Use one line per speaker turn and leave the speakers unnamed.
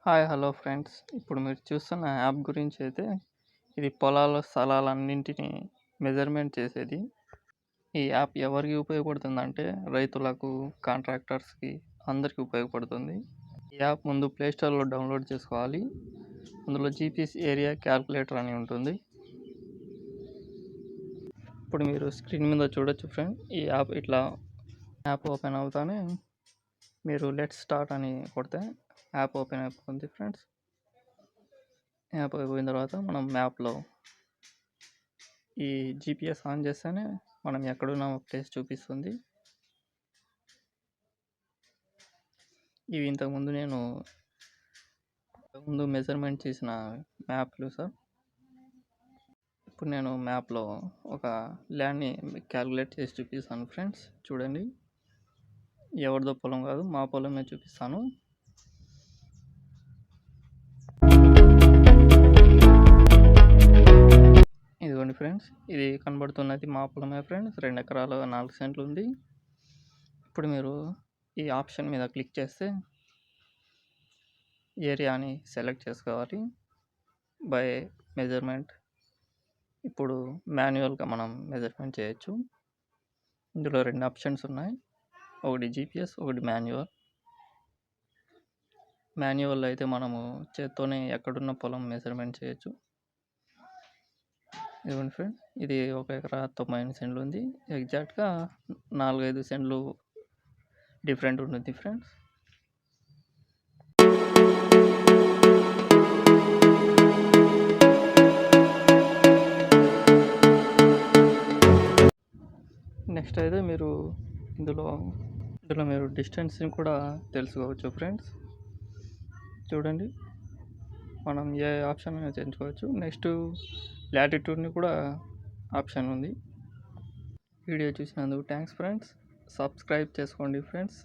Hi hello friends. ఇప్పుడు మీరు చూస్తున్న యాప్ గురించి అయితే ఇది పొలాల స్థలాలన్నింటినీ మెజర్మెంట్ చేసేది. ఈ యాప్ ఎవరికి ఉపయోగపడుతుందంటే రైతులకు, కాంట్రాక్టర్స్‌కి అందరికీ ఉపయోగపడుతుంది. ఈ యాప్ ముందు ప్లే స్టోర్‌లో డౌన్లోడ్ చేసుకోవాలి. అందులో జీపీఎస్ ఏరియా క్యాల్కులేటర్ అని ఉంటుంది. ఇప్పుడు మీరు స్క్రీన్ మీద చూడొచ్చు ఫ్రెండ్. ఈ యాప్ ఇట్లా యాప్ ఓపెన్ అవుతానే మీరు లెట్స్ స్టార్ట్ అని కొడితే యాప్ ఓపెన్ అయిపోతుంది ఫ్రెండ్స్. యాప్ అయిపోయిన తర్వాత మనం మ్యాప్లో ఈ జీపీఎస్ ఆన్ చేస్తేనే మనం ఎక్కడున్న ప్లేస్ చూపిస్తుంది. ఇవి ఇంతకుముందు నేను మెజర్మెంట్ చేసిన మ్యాప్లు సార్. ఇప్పుడు నేను మ్యాప్లో ఒక ల్యాండ్ని క్యాలిక్యులేట్ చేసి చూపిస్తాను ఫ్రెండ్స్. చూడండి, ఎవరిదో పొలం కాదు, మా పొలమే చూపిస్తాను. ఇదిగోండి ఫ్రెండ్స్, ఇది కనబడుతున్నది మా పొలమే ఫ్రెండ్స్. 2 ఎకరాలు 4 సెంట్లు ఉంది. ఇప్పుడు మీరు ఈ ఆప్షన్ మీద క్లిక్ చేస్తే ఏరియాని సెలెక్ట్ చేసుకోవాలి బై మెజర్మెంట్. ఇప్పుడు మాన్యువల్గా మనం మెజర్మెంట్ చేయొచ్చు. ఇందులో 2 ఆప్షన్స్ ఉన్నాయి, ఒకటి జీపీఎస్, ఒకటి మాన్యువల్. మాన్యువల్ అయితే మనము చేత్తోనే ఎక్కడున్న పొలం మెజర్మెంట్ చేయొచ్చు. ఇదిగోండి ఫ్రెండ్, ఇది 1 ఎకరా 98 సెంట్లు ఉంది. ఎగ్జాక్ట్గా 4-5 సెంట్లు డిఫరెంట్ ఉంటుంది ఫ్రెండ్స్. నెక్స్ట్ అయితే మీరు ఇందులో మీరు డిస్టెన్స్ని కూడా తెలుసుకోవచ్చు ఫ్రెండ్స్. చూడండి, మనం ఏ ఆప్షన్ అయినా ఎంచుకోవచ్చు. నెక్స్ట్ లాటిట్యూడ్ని కూడా ఆప్షన్ ఉంది. వీడియో చూసినందుకు థ్యాంక్స్ ఫ్రెండ్స్. సబ్స్క్రైబ్ చేసుకోండి ఫ్రెండ్స్.